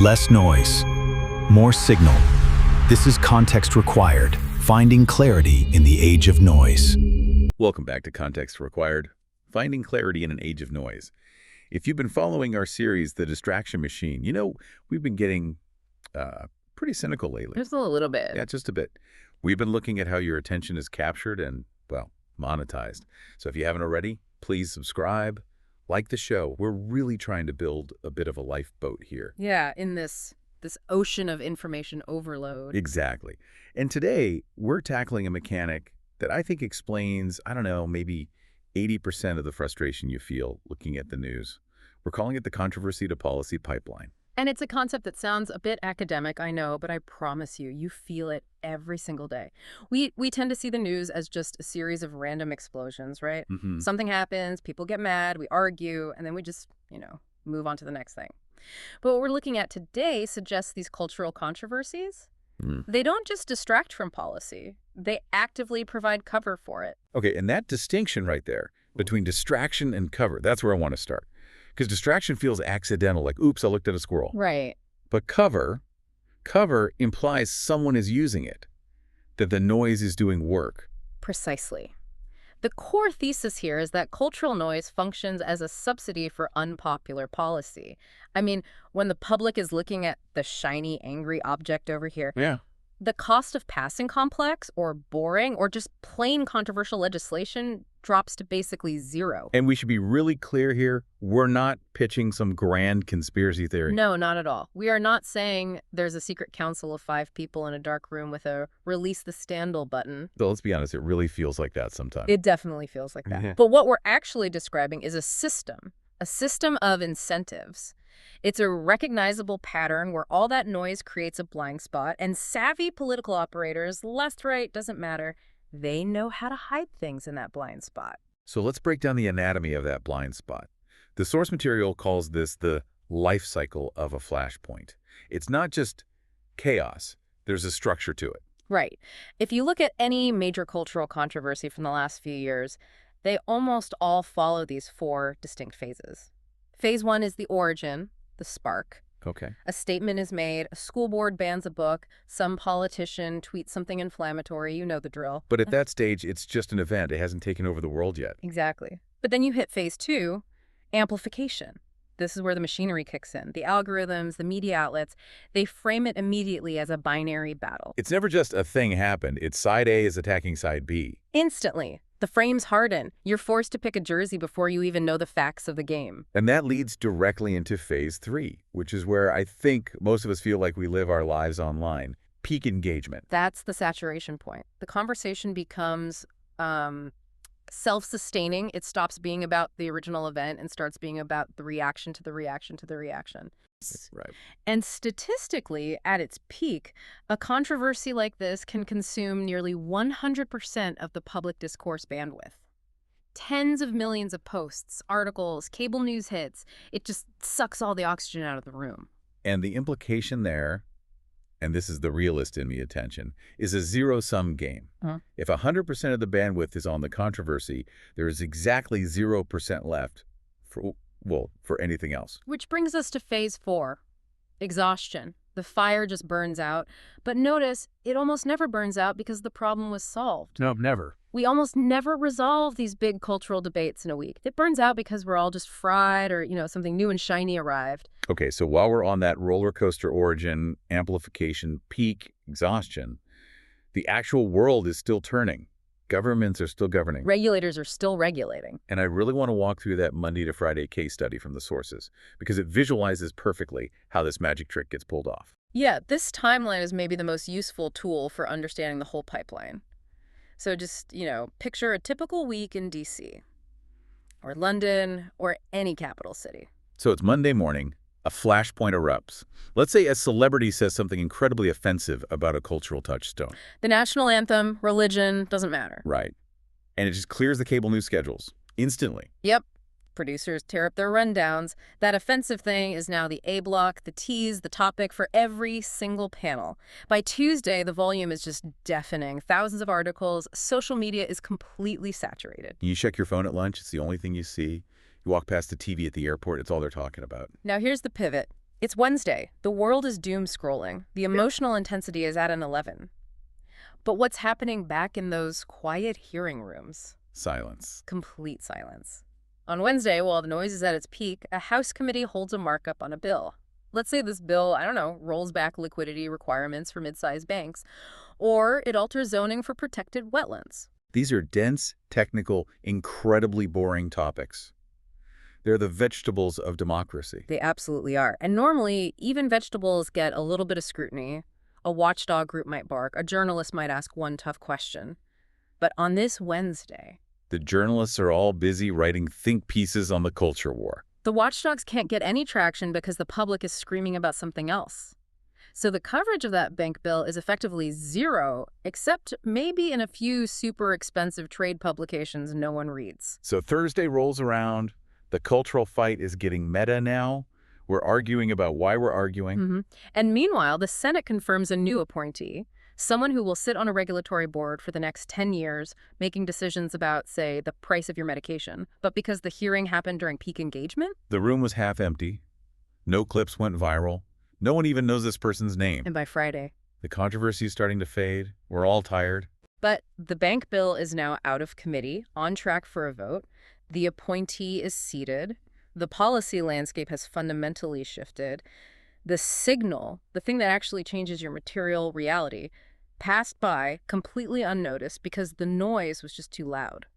Less noise, more signal. This is Context Required, finding clarity in the age of noise. Welcome back to Context Required, finding clarity in an age of noise. If you've been following our series, The Distraction Machine, you know we've been getting pretty cynical lately. Just a little bit. Yeah, just a bit. We've been looking at how your attention is captured and, well, monetized. So if you haven't already, please subscribe, like the show. We're really trying to build a bit of a lifeboat here. Yeah, in this ocean of information overload. Exactly. And today, we're tackling a mechanic that I think explains, I don't know, maybe 80% of the frustration you feel looking at the news. We're calling it the controversy to policy pipeline. And it's a concept that sounds a bit academic, I know, but I promise you, you feel it every single day. We tend to see the news as just a series of random explosions, right? Something happens, people get mad, we argue, and then we just, move on to the next thing. But what we're looking at today suggests these cultural controversies, they don't just distract from policy, they actively provide cover for it. Okay, and that distinction right there between distraction and cover, that's where I want to start. Because distraction feels accidental, like, oops, I looked at a squirrel. Right. But cover implies someone is using it, that the noise is doing work. Precisely. The core thesis here is that cultural noise functions as a subsidy for unpopular policy. I mean, when the public is looking at the shiny, angry object over here, the cost of passing complex or boring or just plain controversial legislation drops to basically zero. And we should be really clear here, we're not pitching some grand conspiracy theory. No, not at all. We are not saying there's a secret council of 5 people in a dark room with a release the scandal button. Though let's be honest, it really feels like that sometimes. It definitely feels like that. But what we're actually describing is a system of incentives. It's a recognizable pattern where all that noise creates a blind spot, and savvy political operators, left, right, doesn't matter, they know how to hide things in that blind spot. So let's break down the anatomy of that blind spot. The source material calls this the life cycle of a flashpoint. It's not just chaos. There's a structure to it. Right. If you look at any major cultural controversy from the last few years, they almost all follow these 4 distinct phases. Phase 1 is the origin, the spark. Okay. A statement is made, a school board bans a book, some politician tweets something inflammatory, you know the drill. But at that stage, it's just an event. It hasn't taken over the world yet. Exactly. But then you hit phase 2, amplification. This is where the machinery kicks in. The algorithms, the media outlets, they frame it immediately as a binary battle. It's never just a thing happened. It's side A is attacking side B. Instantly. The frames harden. You're forced to pick a jersey before you even know the facts of the game. And that leads directly into phase 3, which is where I think most of us feel like we live our lives online. Peak engagement. That's the saturation point. The conversation becomes self-sustaining. It stops being about the original event and starts being about the reaction to the reaction to the reaction. Right. And statistically, at its peak, a controversy like this can consume nearly 100% of the public discourse bandwidth. Tens of millions of posts, articles, cable news hits. It just sucks all the oxygen out of the room. And the implication there, and this is the realist in me attention, is a zero-sum game. If 100% of the bandwidth is on the controversy, there is exactly 0% left for anything else. Which brings us to phase 4, exhaustion. The fire just burns out. But notice, it almost never burns out because the problem was solved. No, never. We almost never resolve these big cultural debates in a week. It burns out because we're all just fried or, something new and shiny arrived. Okay, so while we're on that roller coaster origin, amplification, peak, exhaustion, the actual world is still turning. Governments are still governing. Regulators are still regulating. And I really want to walk through that Monday to Friday case study from the sources, because it visualizes perfectly how this magic trick gets pulled off. Yeah, this timeline is maybe the most useful tool for understanding the whole pipeline. So just, picture a typical week in D.C. or London or any capital city. So it's Monday morning. A flashpoint erupts. Let's say a celebrity says something incredibly offensive about a cultural touchstone. The national anthem, religion, doesn't matter. Right. And it just clears the cable news schedules instantly. Yep. Producers tear up their rundowns. That offensive thing is now the A block, the tease, the topic for every single panel. By Tuesday, the volume is just deafening. Thousands of articles. Social media is completely saturated. You check your phone at lunch, it's the only thing you see. You walk past the TV at the airport, it's all they're talking about. Now here's the pivot. It's Wednesday. The world is doom scrolling. The emotional intensity is at an 11. But what's happening back in those quiet hearing rooms? Silence. Complete silence. On Wednesday, while the noise is at its peak, a House committee holds a markup on a bill. Let's say this bill, I don't know, rolls back liquidity requirements for mid-sized banks, or it alters zoning for protected wetlands. These are dense, technical, incredibly boring topics. They're the vegetables of democracy. They absolutely are. And normally, even vegetables get a little bit of scrutiny. A watchdog group might bark. A journalist might ask one tough question. But on this Wednesday, the journalists are all busy writing think pieces on the culture war. the watchdogs can't get any traction because the public is screaming about something else. So the coverage of that bank bill is effectively zero, except maybe in a few super expensive trade publications no one reads. So Thursday rolls around. The cultural fight is getting meta now. We're arguing about why we're arguing. And meanwhile, the Senate confirms a new appointee, someone who will sit on a regulatory board for the next 10 years, making decisions about, say, the price of your medication. But because the hearing happened during peak engagement? The room was half empty. No clips went viral. No one even knows this person's name. And by Friday. The controversy is starting to fade. We're all tired. But the bank bill is now out of committee, on track for a vote. The appointee is seated. The policy landscape has fundamentally shifted. The signal, the thing that actually changes your material reality, passed by completely unnoticed because the noise was just too loud.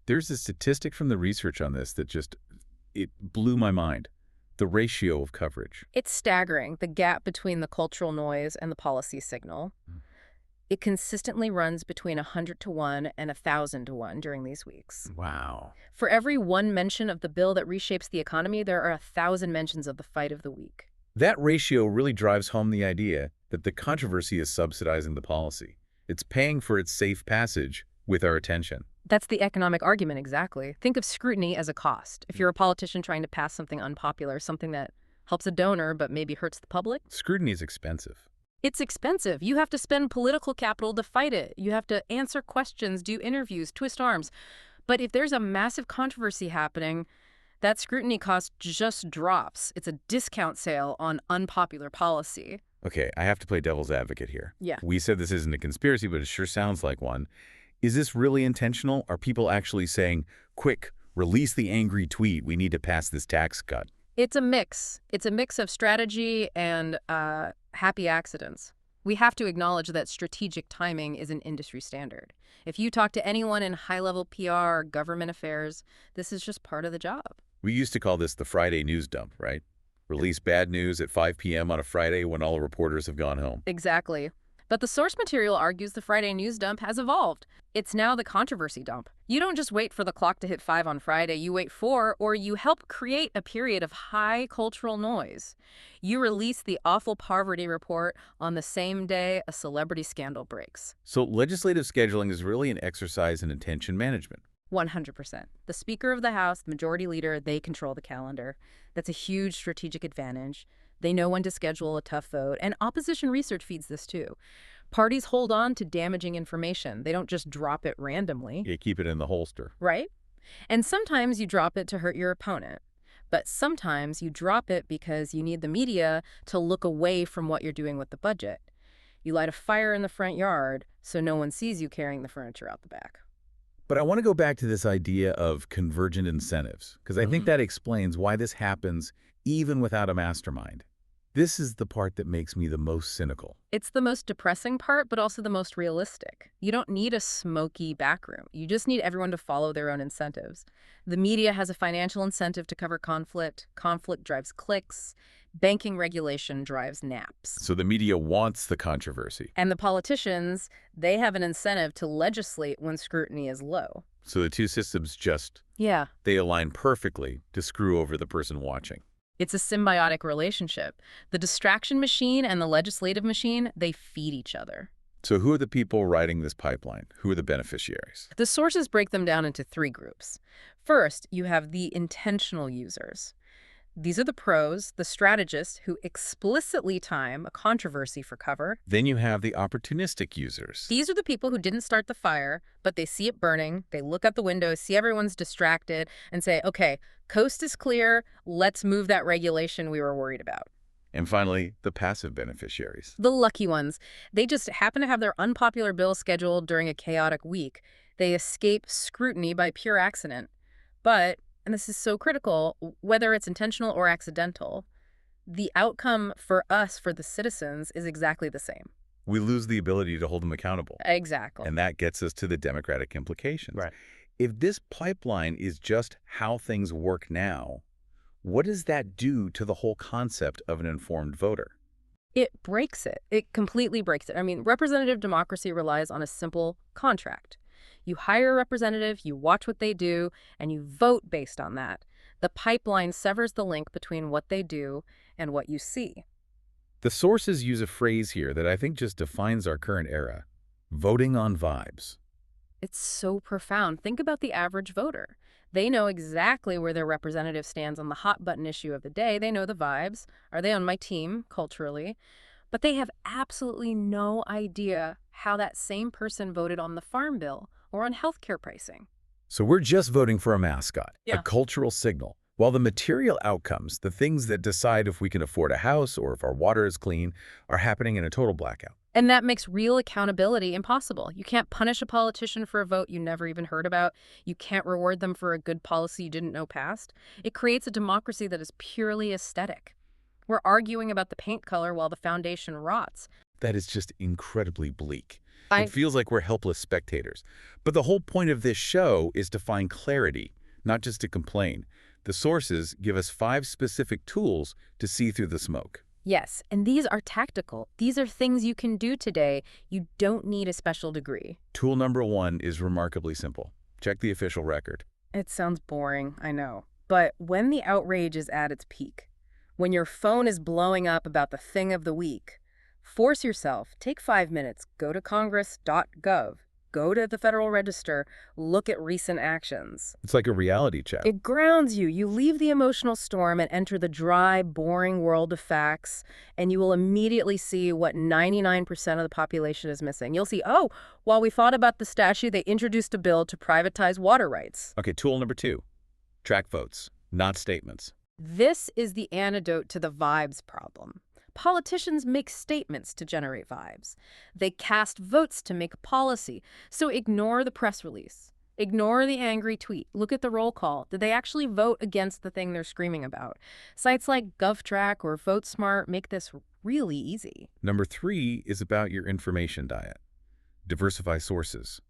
There's a statistic from the research on this that it blew my mind. The ratio of coverage. It's staggering, the gap between the cultural noise and the policy signal. It consistently runs between 100 to 1 and 1,000 to 1 during these weeks. Wow. For every one mention of the bill that reshapes the economy, there are 1,000 mentions of the fight of the week. That ratio really drives home the idea that the controversy is subsidizing the policy. It's paying for its safe passage with our attention. That's the economic argument, exactly. Think of scrutiny as a cost. If you're a politician trying to pass something unpopular, something that helps a donor but maybe hurts the public. Scrutiny is expensive. It's expensive. You have to spend political capital to fight it. You have to answer questions, do interviews, twist arms. But if there's a massive controversy happening, that scrutiny cost just drops. It's a discount sale on unpopular policy. Okay, I have to play devil's advocate here. Yeah. We said this isn't a conspiracy, but it sure sounds like one. Is this really intentional? Are people actually saying, quick, release the angry tweet, we need to pass this tax cut? It's a mix. It's a mix of strategy and happy accidents. We have to acknowledge that strategic timing is an industry standard. If you talk to anyone in high-level PR or government affairs, this is just part of the job. We used to call this the Friday news dump, right? Release bad news at 5 p.m. on a Friday when all the reporters have gone home. Exactly. But the source material argues the Friday news dump has evolved. It's now the controversy dump. You don't just wait for the clock to hit 5 on Friday. You wait for, or you help create a period of high cultural noise. You release the awful poverty report on the same day a celebrity scandal breaks. So legislative scheduling is really an exercise in attention management. 100%. The Speaker of the House, the Majority Leader, they control the calendar. That's a huge strategic advantage. They know when to schedule a tough vote, and opposition research feeds this too. Parties hold on to damaging information. They don't just drop it randomly. You keep it in the holster. Right? And sometimes you drop it to hurt your opponent. But sometimes you drop it because you need the media to look away from what you're doing with the budget. You light a fire in the front yard so no one sees you carrying the furniture out the back. But I want to go back to this idea of convergent incentives, because I think that explains why this happens even without a mastermind. This is the part that makes me the most cynical. It's the most depressing part, but also the most realistic. You don't need a smoky backroom. You just need everyone to follow their own incentives. The media has a financial incentive to cover conflict. Conflict drives clicks. Banking regulation drives naps. So the media wants the controversy. And the politicians, they have an incentive to legislate when scrutiny is low. So the two systems they align perfectly to screw over the person watching. It's a symbiotic relationship. The distraction machine and the legislative machine, they feed each other. So who are the people riding this pipeline? Who are the beneficiaries? The sources break them down into 3 groups. First, you have the intentional users. These are the pros, the strategists who explicitly time a controversy for cover. Then you have the opportunistic users. These are the people who didn't start the fire, but they see it burning, they look out the window, see everyone's distracted, and say, okay, coast is clear, let's move that regulation we were worried about. And finally, the passive beneficiaries. The lucky ones. They just happen to have their unpopular bill scheduled during a chaotic week. They escape scrutiny by pure accident. But, and this is so critical, whether it's intentional or accidental, the outcome for us, for the citizens, is exactly the same. We lose the ability to hold them accountable. Exactly. And that gets us to the democratic implications. Right. If this pipeline is just how things work now, what does that do to the whole concept of an informed voter? It breaks it. It completely breaks it. I mean, representative democracy relies on a simple contract. You hire a representative, you watch what they do, and you vote based on that. The pipeline severs the link between what they do and what you see. The sources use a phrase here that I think just defines our current era: voting on vibes. It's so profound. Think about the average voter. They know exactly where their representative stands on the hot-button issue of the day. They know the vibes. Are they on my team, culturally? But they have absolutely no idea how that same person voted on the farm bill or on healthcare pricing. So we're just voting for a mascot, Yeah. a cultural signal, while the material outcomes, the things that decide if we can afford a house or if our water is clean, are happening in a total blackout. And that makes real accountability impossible. You can't punish a politician for a vote you never even heard about. You can't reward them for a good policy you didn't know passed. It creates a democracy that is purely aesthetic. We're arguing about the paint color while the foundation rots. That is just incredibly bleak. I- It feels like we're helpless spectators. But the whole point of this show is to find clarity, not just to complain. The sources give us 5 specific tools to see through the smoke. Yes, and these are tactical. These are things you can do today. You don't need a special degree. Tool number 1 is remarkably simple. Check the official record. It sounds boring, I know. But when the outrage is at its peak, when your phone is blowing up about the thing of the week, force yourself, take 5 minutes, go to congress.gov, go to the Federal Register, look at recent actions. It's like a reality check. It grounds you. You leave the emotional storm and enter the dry, boring world of facts, and you will immediately see what 99% of the population is missing. You'll see, oh, while we fought about the statute, they introduced a bill to privatize water rights. Okay, tool number 2. Track votes, not statements. This is the antidote to the vibes problem. Politicians make statements to generate vibes. They cast votes to make policy. So ignore the press release. Ignore the angry tweet. Look at the roll call. Did they actually vote against the thing they're screaming about? Sites like GovTrack or VoteSmart make this really easy. Number 3 is about your information diet. Diversify sources.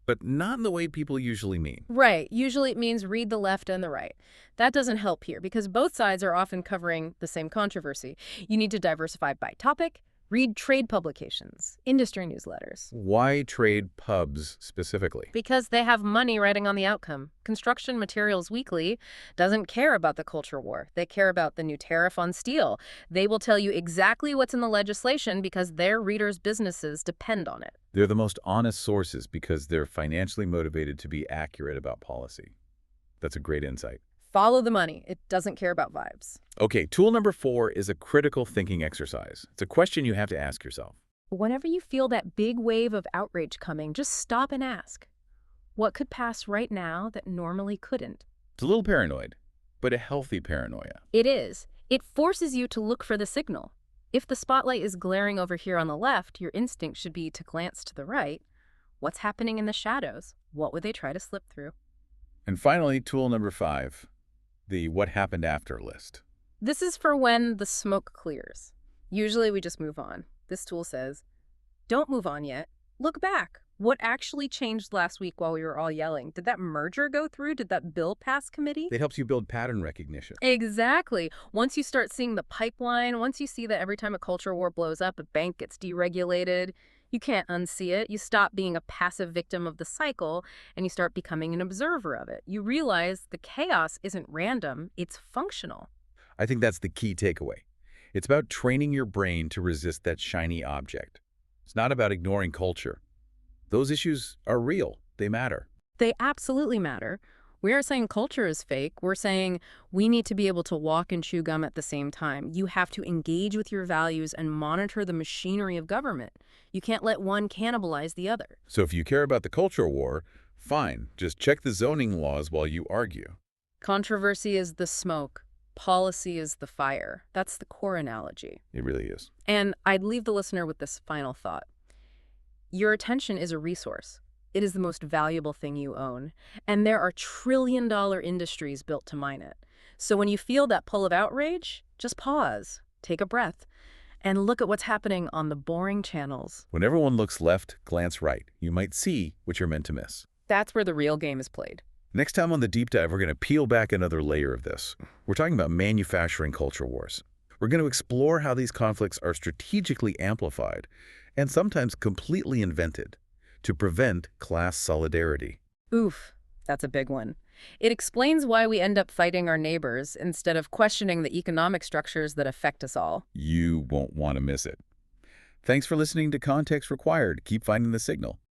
But not in the way people usually mean. Right. Usually it means read the left and the right. That doesn't help here because both sides are often covering the same controversy. You need to diversify by topic, read trade publications, industry newsletters. Why trade pubs specifically? Because they have money writing on the outcome. Construction Materials Weekly doesn't care about the culture war. They care about the new tariff on steel. They will tell you exactly what's in the legislation because their readers' businesses depend on it. They're the most honest sources because they're financially motivated to be accurate about policy. That's a great insight. Follow the money. It doesn't care about vibes. Okay, tool number 4 is a critical thinking exercise. It's a question you have to ask yourself. Whenever you feel that big wave of outrage coming, just stop and ask, what could pass right now that normally couldn't? It's a little paranoid, but a healthy paranoia. It is. It forces you to look for the signal. If the spotlight is glaring over here on the left, your instinct should be to glance to the right. What's happening in the shadows? What would they try to slip through? And finally, tool number 5, the what happened after list. This is for when the smoke clears. Usually we just move on. This tool says, don't move on yet. Look back. What actually changed last week while we were all yelling? Did that merger go through? Did that bill pass committee? It helps you build pattern recognition. Exactly. Once you start seeing the pipeline, once you see that every time a culture war blows up, a bank gets deregulated, you can't unsee it. You stop being a passive victim of the cycle and you start becoming an observer of it. You realize the chaos isn't random, it's functional. I think that's the key takeaway. It's about training your brain to resist that shiny object. It's not about ignoring culture. Those issues are real. They matter. They absolutely matter. We aren't saying culture is fake. We're saying we need to be able to walk and chew gum at the same time. You have to engage with your values and monitor the machinery of government. You can't let one cannibalize the other. So if you care about the culture war, fine. Just check the zoning laws while you argue. Controversy is the smoke. Policy is the fire. That's the core analogy. It really is. And I'd leave the listener with this final thought. Your attention is a resource. It is the most valuable thing you own. And there are trillion-dollar industries built to mine it. So when you feel that pull of outrage, just pause, take a breath, and look at what's happening on the boring channels. When everyone looks left, glance right. You might see what you're meant to miss. That's where the real game is played. Next time on The Deep Dive, we're going to peel back another layer of this. We're talking about manufacturing culture wars. We're going to explore how these conflicts are strategically amplified and sometimes completely invented to prevent class solidarity. Oof, that's a big one. It explains why we end up fighting our neighbors instead of questioning the economic structures that affect us all. You won't want to miss it. Thanks for listening to Context Required. Keep finding the signal.